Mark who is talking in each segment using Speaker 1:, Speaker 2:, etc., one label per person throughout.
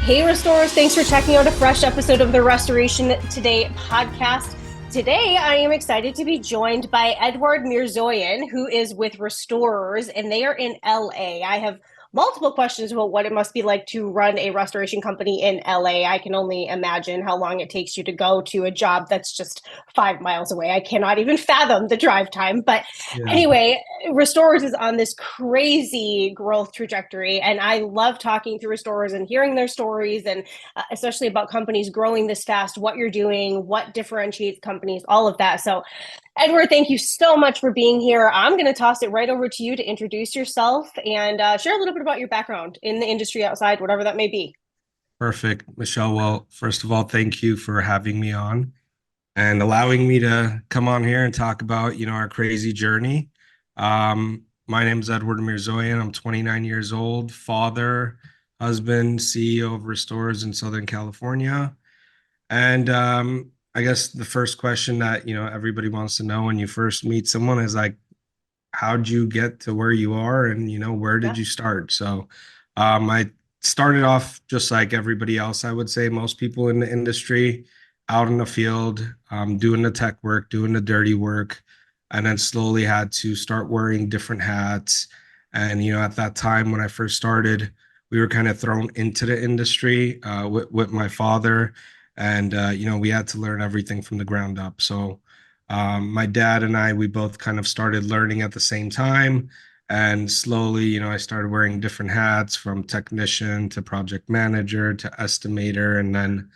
Speaker 1: Hey, Restorers, thanks for checking out a fresh episode of the Restoration Today podcast. Today, I am excited to be joined by Eduard Mirzoian, who is with Restorerz, and they are in LA. I have multiple questions about what it must be like to run a restoration company in LA. I can only imagine how long it takes you to go to a job that's just 5 miles away. I cannot even fathom the drive time. But
Speaker 2: Yeah.
Speaker 1: anyway, Restorerz is on this crazy growth trajectory, and I love talking to Restorers and hearing their stories, and especially about companies growing this fast, what you're doing, what differentiates companies, all of that. So Eduard, thank you so much for being here. I'm going to toss it right over to you to introduce yourself and share a little bit about your background in the industry outside, whatever that may be.
Speaker 2: Perfect, Michelle. Well, first of all, thank you for having me on and allowing me to come on here and talk about, our crazy journey. My name is Eduard Mirzoian. I'm 29 years old, father, husband, CEO of Restorerz in Southern California. And I guess the first question that, everybody wants to know when you first meet someone is like, how'd you get to where you are, and where did
Speaker 1: Yeah.
Speaker 2: you start? So I started off just like everybody else. I would say most people in the industry, out in the field, doing the tech work, doing the dirty work, and then slowly had to start wearing different hats. And at that time when I first started, we were kind of thrown into the industry with my father, and we had to learn everything from the ground up. So my dad and I, we both kind of started learning at the same time. And slowly, I started wearing different hats, from technician to project manager to estimator. And then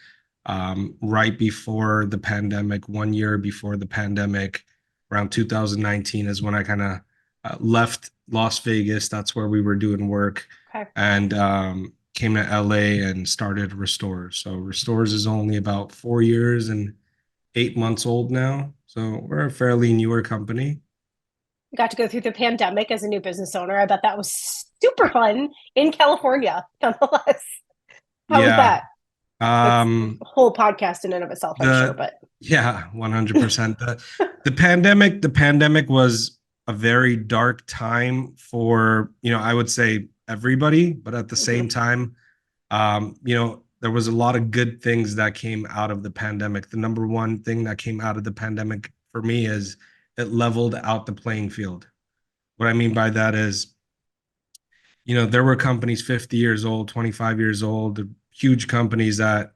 Speaker 2: right before the pandemic, 1 year before the pandemic, around 2019 is when I kind of left Las Vegas. That's where we were doing work,
Speaker 1: Okay.
Speaker 2: and came to LA and started Restorerz. So Restorerz is only about 4 years and 8 months old now. So we're a fairly newer company.
Speaker 1: Got to go through the pandemic as a new business owner. I bet that was super fun in California, nonetheless. How was
Speaker 2: Yeah.
Speaker 1: that? That's
Speaker 2: Um,
Speaker 1: a whole podcast in and of itself, I'm sure,
Speaker 2: the
Speaker 1: but
Speaker 2: yeah, 100%. The pandemic was a very dark time for, I would say everybody, but at the same
Speaker 1: mhm.
Speaker 2: time, there was a lot of good things that came out of the pandemic. The number one thing that came out of the pandemic for me is it leveled out the playing field. What I mean by that is, there were companies 50 years old, 25 years old, huge companies that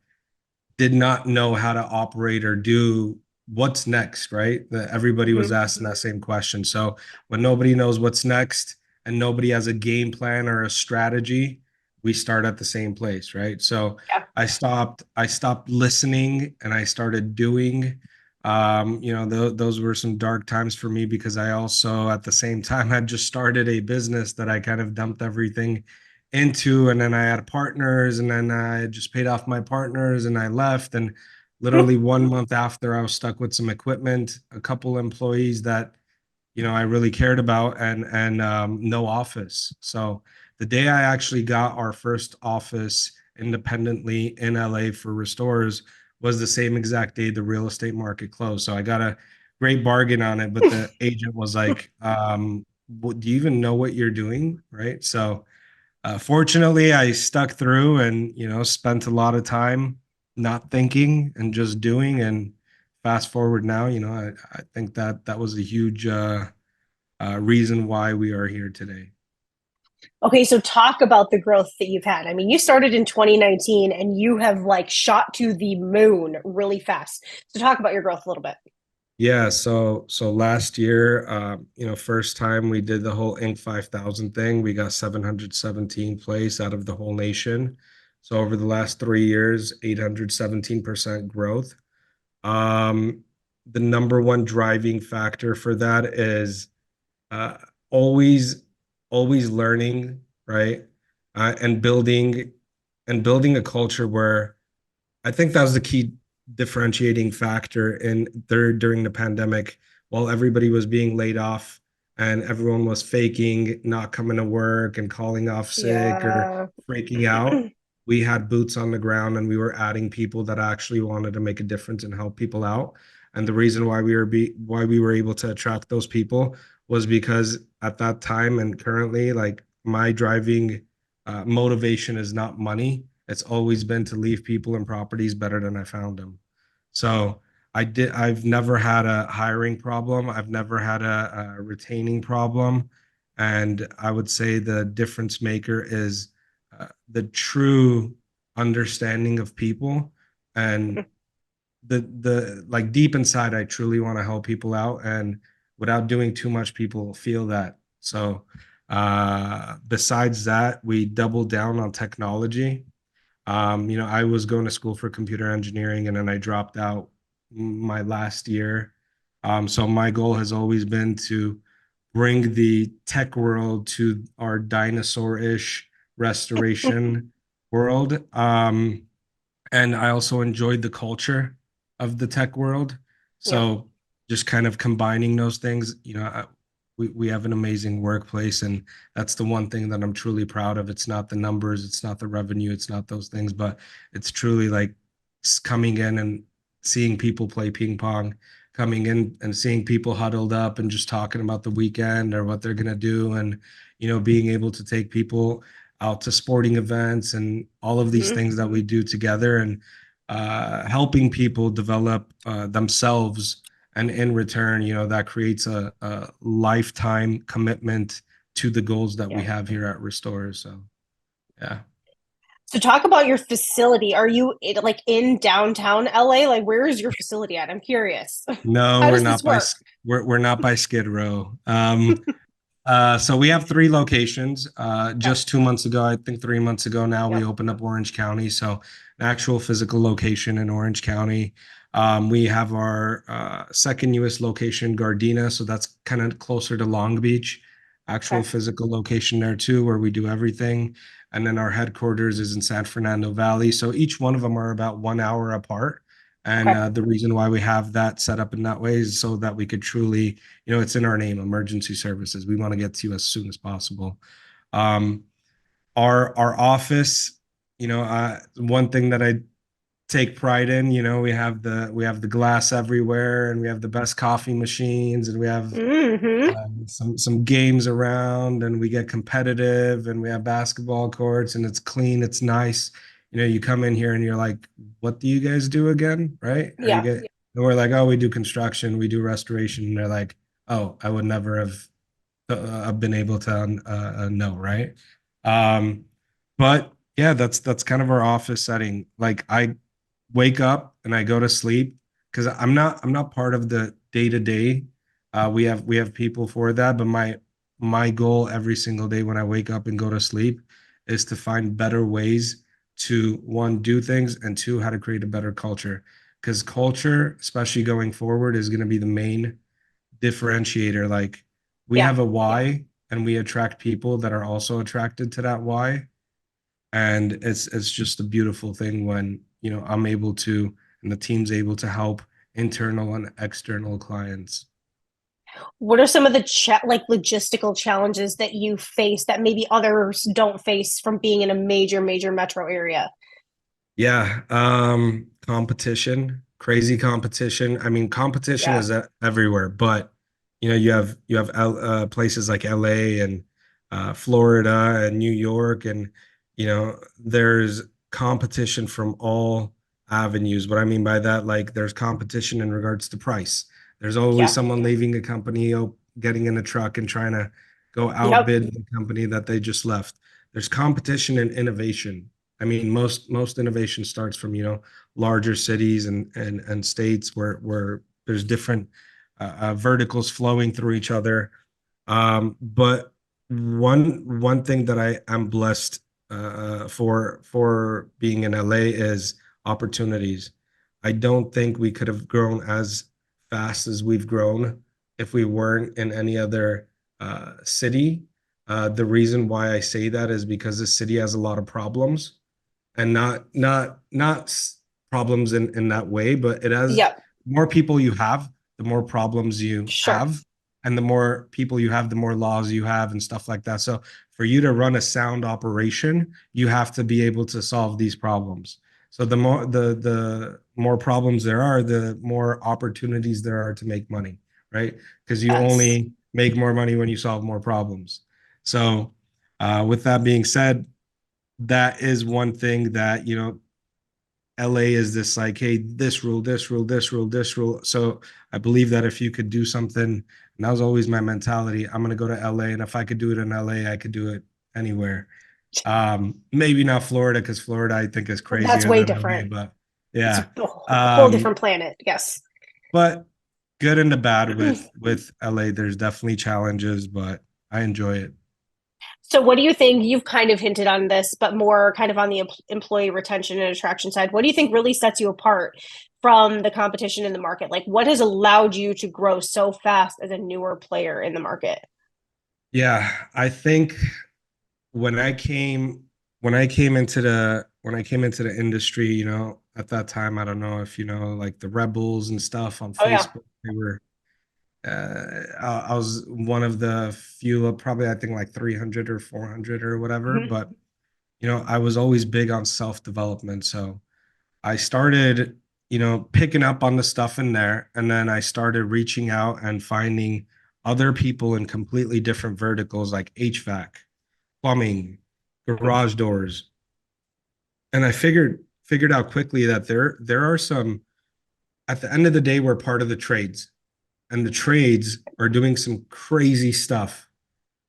Speaker 2: did not know how to operate or do what's next, right? Everybody was
Speaker 1: Mhm.
Speaker 2: asking that same question. So when nobody knows what's next and nobody has a game plan or a strategy, we start at the same place, right? So
Speaker 1: Yeah.
Speaker 2: I stopped listening and I started doing. Those were some dark times for me, because I also at the same time had just started a business that I kind of dumped everything into, and then I had partners, and then I just paid off my partners and I left. And literally 1 month after, I was stuck with some equipment, a couple employees that I really cared about, and no office. So the day I actually got our first office independently in LA for Restorers was the same exact day the real estate market closed. So I got a great bargain on it, but the agent was like, do you even know what you're doing? Right. So fortunately, I stuck through and, spent a lot of time not thinking and just doing. And fast forward now, I think that that was a huge reason why we are here today.
Speaker 1: Okay, so talk about the growth that you've had. I mean, you started in 2019 and you have like shot to the moon really fast. So talk about your growth a little bit.
Speaker 2: Yeah, so last year, first time we did the whole Inc. 5000 thing, we got 717 place out of the whole nation. So over the last 3 years, 817% growth. Um, the number one driving factor for that is uh, always, always learning, right? And building a culture where I think that was the key differentiating factor during the pandemic, while everybody was being laid off and everyone was faking not coming to work and calling off sick or
Speaker 1: Yeah.
Speaker 2: freaking out. We had boots on the ground and we were adding people that actually wanted to make a difference and help people out. And the reason why we were able to attract those people was because at that time and currently, like, my driving motivation is not money. It's always been to leave people and properties better than I found them. So I've never had a hiring problem. I've never had a retaining problem. And I would say the difference maker is the true understanding of people and the like deep inside, I truly want to help people out, and without doing too much, people feel that. So besides that, we doubled down on technology. I was going to school for computer engineering and then I dropped out my last year. So my goal has always been to bring the tech world to our dinosaur-ish restoration world. And I also enjoyed the culture of the tech world.
Speaker 1: Yeah.
Speaker 2: So just kind of combining those things, we have an amazing workplace, and that's the one thing that I'm truly proud of. It's not the numbers, it's not the revenue, it's not those things, but it's truly like coming in and seeing people play ping pong, coming in and seeing people huddled up and just talking about the weekend or what they're gonna do, and being able to take people out to sporting events and all of these
Speaker 1: Mhm.
Speaker 2: things that we do together, and helping people develop themselves. And in return, that creates a lifetime commitment to the goals that we
Speaker 1: Yeah.
Speaker 2: have here at Restorerz. So, yeah.
Speaker 1: So talk about your facility. Are you like in downtown LA? Like where is your facility at? I'm curious.
Speaker 2: No,
Speaker 1: How
Speaker 2: we're
Speaker 1: does this
Speaker 2: not by
Speaker 1: work?
Speaker 2: we're not by Skid Row. So we have three locations.
Speaker 1: Okay.
Speaker 2: Just 2 months ago, I think 3 months ago now, we
Speaker 1: Yep.
Speaker 2: opened up Orange County. So an actual physical location in Orange County. We have our second newest location, Gardena. So that's kind of closer to Long Beach. Actual
Speaker 1: Okay.
Speaker 2: physical location there too, where we do everything. And then our headquarters is in San Fernando Valley. So each one of them are about 1 hour apart. And
Speaker 1: Okay.
Speaker 2: the reason why we have that set up in that way is so that we could truly, it's in our name, emergency services. We want to get to you as soon as possible. Um, our office, one thing that I take pride in, we have the glass everywhere, and we have the best coffee machines, and we have
Speaker 1: Hmm.
Speaker 2: some games around, and we get competitive, and we have basketball courts, and it's clean, it's nice. You come in here and you're like, what do you guys do again? Right? Or you
Speaker 1: Yeah.
Speaker 2: get, and we're like, oh, we do construction, we do restoration. And they're like, oh, I would never have been able to know, right? Um, but yeah, that's kind of our office setting. Like I wake up and I go to sleep because I'm not part of the day to day. We have people for that, but my goal every single day when I wake up and go to sleep is to find better ways to, one, do things, and two, how to create a better culture. Because culture, especially going forward, is going to be the main differentiator. Like we
Speaker 1: Yeah.
Speaker 2: have a why and we attract people that are also attracted to that why. And it's just a beautiful thing when, I'm able to and the team's able to help internal and external clients.
Speaker 1: What are some of the like logistical challenges that you face that maybe others don't face from being in a major metro area?
Speaker 2: Yeah, competition, crazy competition. I mean, competition
Speaker 1: Yeah.
Speaker 2: is everywhere, but you have places like LA and Florida and New York, and there's competition from all avenues. What I mean by that, like there's competition in regards to price. There's always
Speaker 1: Yeah.
Speaker 2: someone leaving a company, getting in a truck and trying to go
Speaker 1: Yep.
Speaker 2: outbid the company that they just left. There's competition and innovation. I mean, most innovation starts from, larger cities and states where there's different verticals flowing through each other. But one thing that I am blessed for being in LA is opportunities. I don't think we could have grown as fast as we've grown if we weren't in any other city. The reason why I say that is because the city has a lot of problems, and not problems in that way, but it has
Speaker 1: Yep.
Speaker 2: more people you have, the more problems you
Speaker 1: Sure.
Speaker 2: have, and the more people you have, the more laws you have and stuff like that. So for you to run a sound operation, you have to be able to solve these problems. So the more problems there are, the more opportunities there are to make money, right? Because you
Speaker 1: Yes.
Speaker 2: only make more money when you solve more problems. So with that being said, that is one thing that, LA is this like, hey, this rule, this rule, this rule, this rule. So I believe that if you could do something, and that was always my mentality, I'm gonna go to LA, and if I could do it in LA, I could do it anywhere. Maybe not Florida, because Florida I think is
Speaker 1: That's
Speaker 2: crazier
Speaker 1: way
Speaker 2: than LA,
Speaker 1: different.
Speaker 2: but
Speaker 1: It's
Speaker 2: yeah.
Speaker 1: a whole
Speaker 2: Um,
Speaker 1: different planet. Yes.
Speaker 2: but good and the bad with LA. There's definitely challenges, but I enjoy it.
Speaker 1: So, what do you think? You've kind of hinted on this, but more kind of on the employee retention and attraction side. What do you think really sets you apart from the competition in the market? Like, what has allowed you to grow so fast as a newer player in the market?
Speaker 2: Yeah, I think when I came when I came into the industry, at that time, I don't know if like the rebels and stuff on
Speaker 1: Oh yeah.
Speaker 2: Facebook, they were I was one of the few, probably I think like 300 or 400 or whatever,
Speaker 1: Mhm.
Speaker 2: but I was always big on self-development. So I started, picking up on the stuff in there, and then I started reaching out and finding other people in completely different verticals like HVAC, plumbing, garage doors. And I figured out quickly that there are some, at the end of the day, we're part of the trades, and the trades are doing some crazy stuff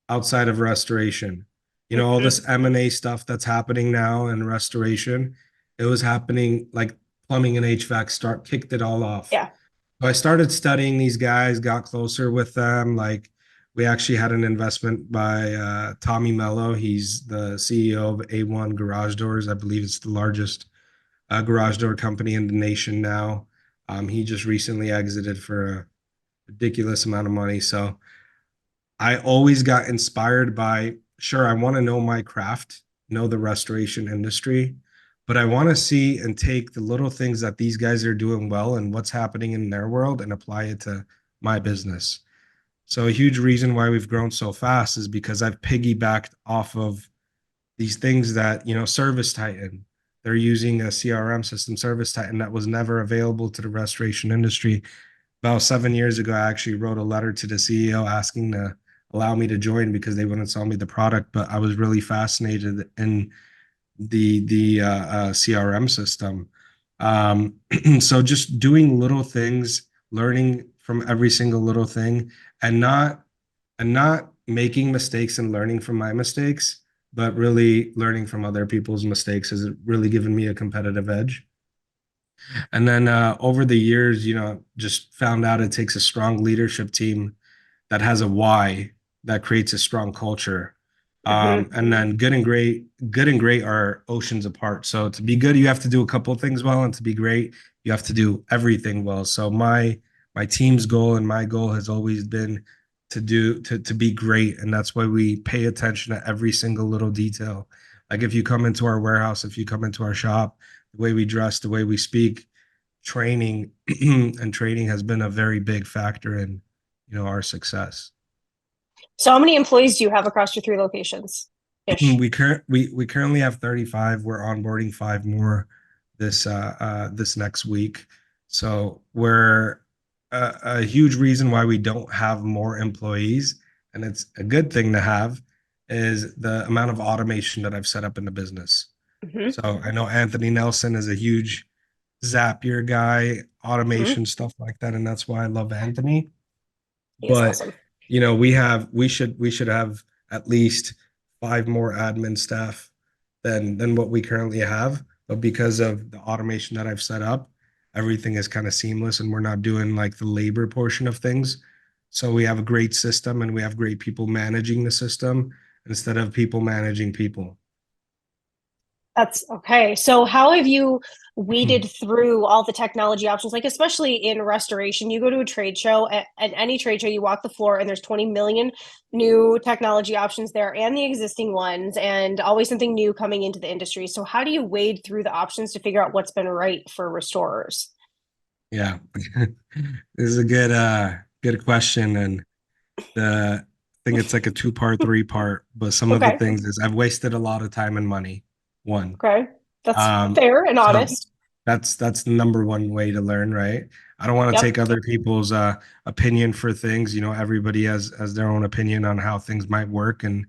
Speaker 2: outside of restoration. All
Speaker 1: Mhm.
Speaker 2: this M&A stuff that's happening now in restoration, it was happening like plumbing and HVAC start kicked it all off.
Speaker 1: Yeah.
Speaker 2: So I started studying these guys, got closer with them. Like we actually had an investment by Tommy Mello. He's the CEO of A1 Garage Doors. I believe it's the largest garage door company in the nation now. He just recently exited for a ridiculous amount of money. So I always got inspired by, sure, I want to know my craft, know the restoration industry, but I want to see and take the little things that these guys are doing well and what's happening in their world and apply it to my business. So a huge reason why we've grown so fast is because I've piggybacked off of these things that, Service Titan, they're using a CRM system, Service Titan, that was never available to the restoration industry. About 7 years ago, I actually wrote a letter to the CEO asking to allow me to join because they wouldn't sell me the product. But I was really fascinated in the CRM system. So just doing little things, learning from every single little thing, and not making mistakes and learning from my mistakes, but really learning from other people's mistakes has really given me a competitive edge. And then over the years, just found out it takes a strong leadership team that has a why that creates a strong culture.
Speaker 1: Mhm.
Speaker 2: And then good and great are oceans apart. So to be good, you have to do a couple of things well, and to be great, you have to do everything well. So my team's goal and my goal has always been to be great, and that's why we pay attention to every single little detail. Like if you come into our warehouse, if you come into our shop, the way we dress, the way we speak, training and training has been a very big factor in our success.
Speaker 1: So, how many employees do you have across your three locations ish?
Speaker 2: We currently have 35. We're onboarding five more this next week. So we're a huge reason why we don't have more employees, and it's a good thing to have, is the amount of automation that I've set up in the business.
Speaker 1: Hmm.
Speaker 2: So I know Anthony Nelson is a huge Zapier guy,
Speaker 1: Hmm.
Speaker 2: automation stuff like that, and that's why I love Anthony.
Speaker 1: He is
Speaker 2: But
Speaker 1: awesome.
Speaker 2: we should have at least five more admin staff than what we currently have. But because of the automation that I've set up, everything is kind of seamless, and we're not doing like the labor portion of things. So we have a great system, and we have great people managing the system instead of people managing people.
Speaker 1: That's okay. So, how have you weeded through all the technology options? Like, especially in restoration, you go to a trade show, at any trade show, you walk the floor, and there's 20 million new technology options there and the existing ones, and always something new coming into the industry. So, how do you wade through the options to figure out what's been right for restorers?
Speaker 2: Yeah. This is a good question. And the I think it's like a two-part, three-part, but some of the
Speaker 1: Okay.
Speaker 2: things is I've wasted a lot of time and money. One.
Speaker 1: Okay. That's
Speaker 2: Um,
Speaker 1: fair and
Speaker 2: so
Speaker 1: honest.
Speaker 2: that's the number one way to learn, right? I don't want to take
Speaker 1: Yep.
Speaker 2: other people's opinion for things. Everybody has their own opinion on how things might work, and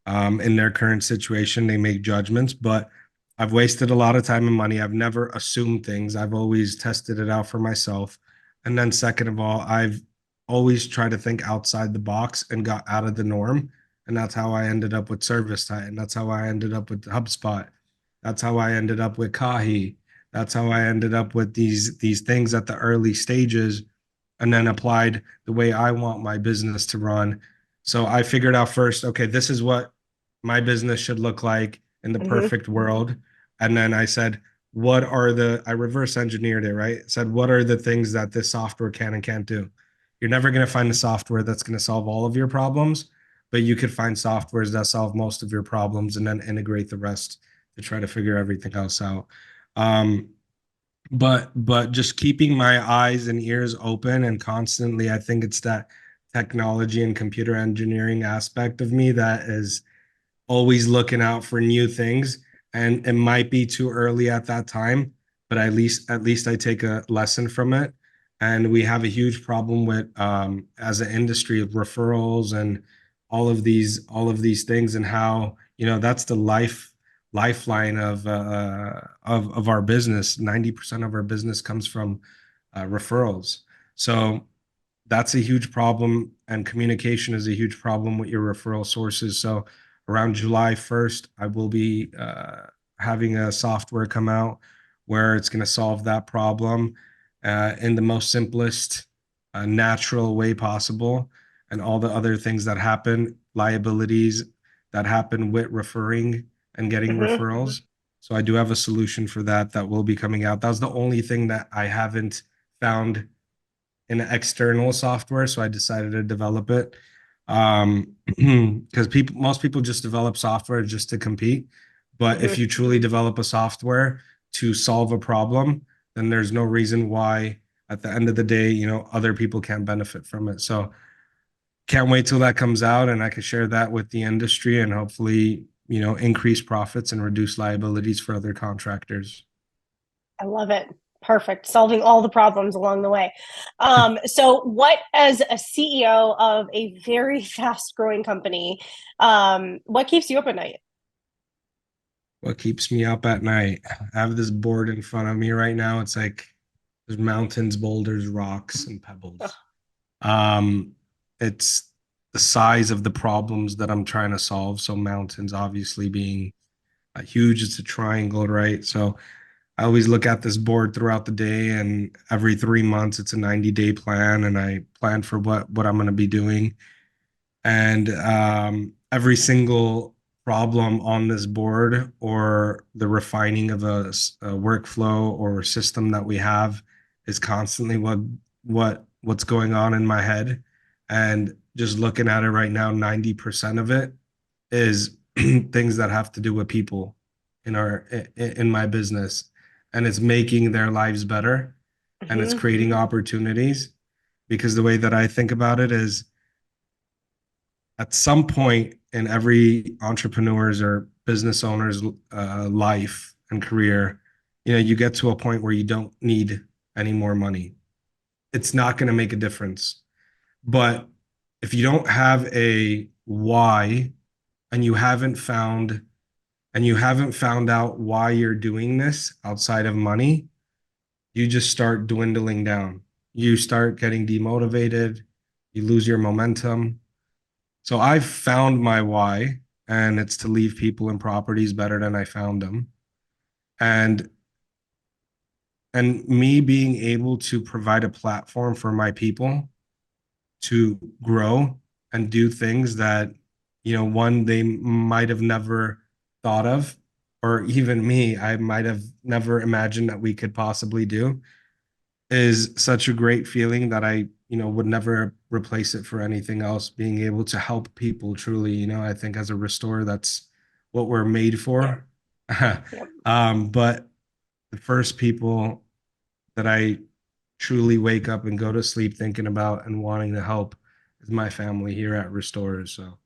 Speaker 2: in their current situation. They make judgments, but I've wasted a lot of time and money. I've never assumed things. I've always tested it out for myself. And then second of all, I've always tried to think outside the box and got out of the norm. And that's how I ended up with Service Titan. That's how I ended up with HubSpot. That's how I ended up with Kahi. That's how I ended up with these things at the early stages, and then applied the way I want my business to run. So I figured out first, okay, this is what my business should look like in the
Speaker 1: Hmm.
Speaker 2: perfect world. And then I said, I reverse engineered it, right? Said, what are the things that this software can and can't do? You're never going to find a software that's going to solve all of your problems, but you could find softwares that solve most of your problems and then integrate the rest to try to figure everything else out. Um, but just keeping my eyes and ears open and constantly, I think it's that technology and computer engineering aspect of me that is always looking out for new things. And it might be too early at that time, but at least I take a lesson from it. And we have a huge problem with as an industry of referrals and all of these things, and how, that's the lifeline of our business. 90% of our business comes from referrals. So that's a huge problem, and communication is a huge problem with your referral sources. So around July 1st, I will be having a software come out where it's going to solve that problem in the most simplest, natural way possible. And all the other things that happen, liabilities that happen with referring and getting
Speaker 1: Hmm.
Speaker 2: referrals. So I do have a solution for that that will be coming out. That was the only thing that I haven't found in external software, so I decided to develop it. Because most people just develop software just to compete, but if
Speaker 1: Hmm.
Speaker 2: you truly develop a software to solve a problem, then there's no reason why at the end of the day, other people can't benefit from it. So can't wait till that comes out and I can share that with the industry and hopefully, increase profits and reduce liabilities for other contractors.
Speaker 1: I love it. Perfect. Solving all the problems along the way. So, what, as a CEO of a very fast growing company, what keeps you up at night?
Speaker 2: What keeps me up at night? I have this board in front of me right now. It's like there's mountains, boulders, rocks, and pebbles. Um, it's the size of the problems that I'm trying to solve. So mountains obviously being huge. It's a triangle, right? So I always look at this board throughout the day, and every 3 months it's a 90-day plan, and I plan for what I'm going to be doing. And every single problem on this board or the refining of a workflow or system that we have is constantly what's going on in my head. And just looking at it right now, 90% of it is things that have to do with people in my business, and it's making their lives better, and it's
Speaker 1: Hmm.
Speaker 2: creating opportunities. Because the way that I think about it is, at some point in every entrepreneur's or business owner's life and career, you get to a point where you don't need any more money. It's not going to make a difference. But if you don't have a why, and you haven't found out why you're doing this outside of money, you just start dwindling down. You start getting demotivated, you lose your momentum. So I've found my why, and it's to leave people and properties better than I found them. And me being able to provide a platform for my people to grow and do things that, one, they might have never thought of, or even me, I might have never imagined that we could possibly do, is such a great feeling that I, would never replace it for anything else. Being able to help people truly, I think as a restorer, that's what we're made for.
Speaker 1: Yep.
Speaker 2: But the first people that I truly wake up and go to sleep thinking about and wanting to help is my family here at Restorerz. So,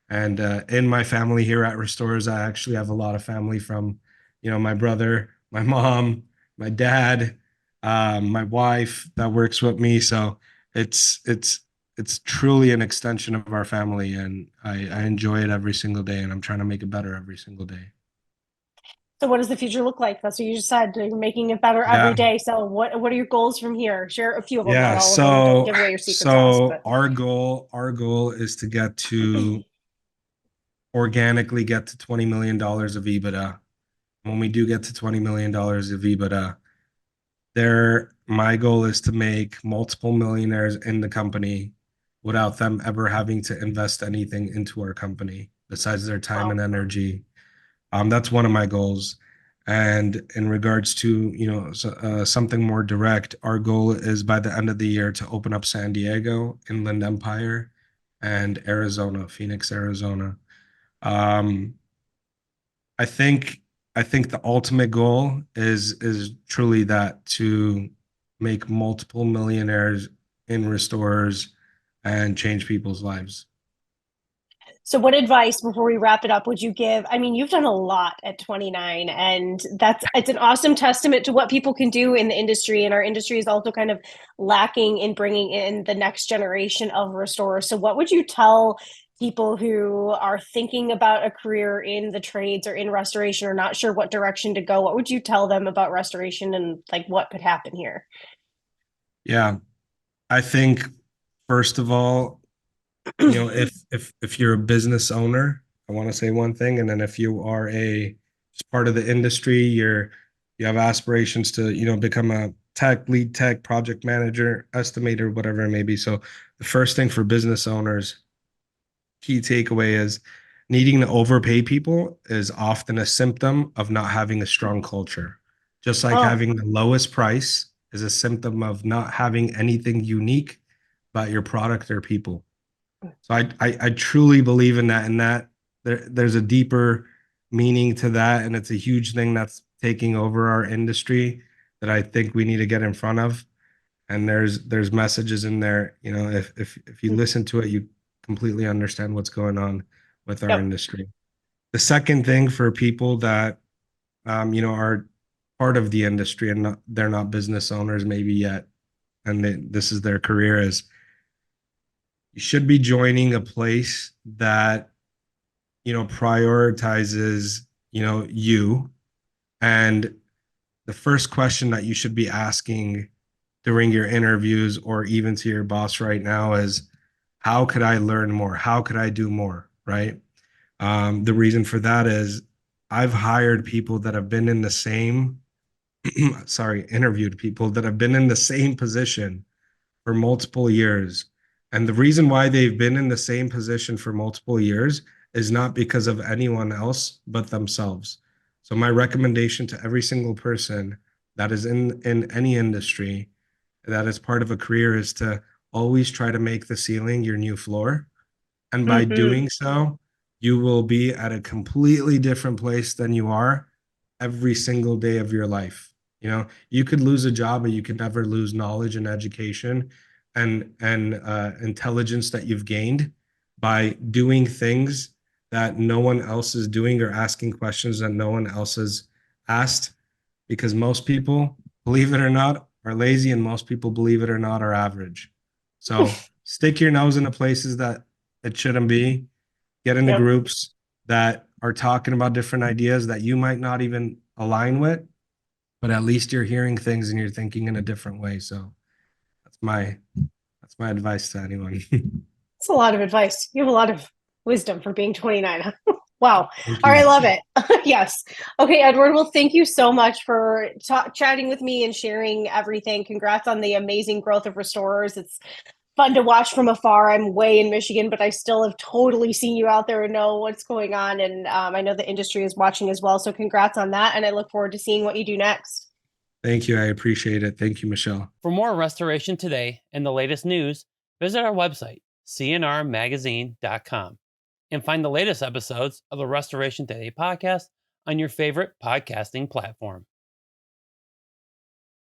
Speaker 2: and in my family here at Restorerz, I actually have a lot of family from, my brother, my mom, my dad, my wife that works with me. So it's it's it's truly an extension of our family, and I enjoy it every single day, and I'm trying to make it better every single day.
Speaker 1: So what does the future look like? That's what you just said. You're making it better every
Speaker 2: Yeah.
Speaker 1: day. So what are your goals from here? Share a few of them, not
Speaker 2: Yeah.
Speaker 1: all of them. Don't
Speaker 2: So
Speaker 1: give away your secret sauce,
Speaker 2: so
Speaker 1: but
Speaker 2: our goal is to get to organically get to $20 million of EBITDA. When we do get to $20 million of EBITDA, my goal is to make multiple millionaires in the company without them ever having to invest anything into our company besides their time
Speaker 1: wow.
Speaker 2: and energy. That's one of my goals. And in regards to, something more direct, our goal is by the end of the year to open up San Diego, Inland Empire, and Arizona, Phoenix, Arizona. Um, I think I think the ultimate goal is truly that, to make multiple millionaires in Restorers and change people's lives.
Speaker 1: So what advice before we wrap it up would you give? I mean, you've done a lot at 29, and it's an awesome testament to what people can do in the industry. And our industry is also kind of lacking in bringing in the next generation of restorers. So what would you tell people who are thinking about a career in the trades or in restoration or not sure what direction to go? What would you tell them about restoration and like what could happen here?
Speaker 2: Yeah, I think first of all, if you're a business owner, I want to say one thing, and then if you are a just part of the industry, you have aspirations to, become a lead tech, project manager, estimator, whatever it may be. So the first thing for business owners, key takeaway is needing to overpay people is often a symptom of not having a strong culture. Just like
Speaker 1: Oh,
Speaker 2: having the lowest price is a symptom of not having anything unique about your product or people. So I truly believe in that, and that there's a deeper meaning to that, and it's a huge thing that's taking over our industry that I think we need to get in front of. And there's messages in there, if you listen to it, you completely understand what's going on with our
Speaker 1: yep.
Speaker 2: industry. The second thing for people that are part of the industry and they're not business owners maybe yet, and this is their career, is you should be joining a place that prioritizes you. And the first question that you should be asking during your interviews or even to your boss right now is, how could I learn more? How could I do more? Right. The reason for that is I've hired people that have been in the same sorry, interviewed people that have been in the same position for multiple years. And the reason why they've been in the same position for multiple years is not because of anyone else but themselves. So my recommendation to every single person that is in any industry that is part of a career is to always try to make the ceiling your new floor. And by
Speaker 1: Mm-hmm.
Speaker 2: doing so, you will be at a completely different place than you are every single day of your life. You could lose a job, but you could never lose knowledge and education and intelligence that you've gained by doing things that no one else is doing or asking questions that no one else has asked. Because most people, believe it or not, are lazy, and most people, believe it or not, are average. So stick your nose into places that it shouldn't be. Get into
Speaker 1: Yep.
Speaker 2: groups that are talking about different ideas that you might not even align with, but at least you're hearing things and you're thinking in a different way. So that's my that's my advice to anyone.
Speaker 1: It's a lot of advice. You have a lot of wisdom for being 29. Wow.
Speaker 2: Thank
Speaker 1: All right, I
Speaker 2: you.
Speaker 1: love it. Yes. Okay, Edward. Well, thank you so much for chatting with me and sharing everything. Congrats on the amazing growth of Restorers. It's fun to watch from afar. I'm way in Michigan, but I still have totally seen you out there and know what's going on. And I know the industry is watching as well. So congrats on that. And I look forward to seeing what you do next.
Speaker 2: Thank you. I appreciate it. Thank you, Michelle.
Speaker 3: For more restoration today and the latest news, visit our website, cnrmagazine.com, and find the latest episodes of the Restoration Today podcast on your favorite podcasting platform.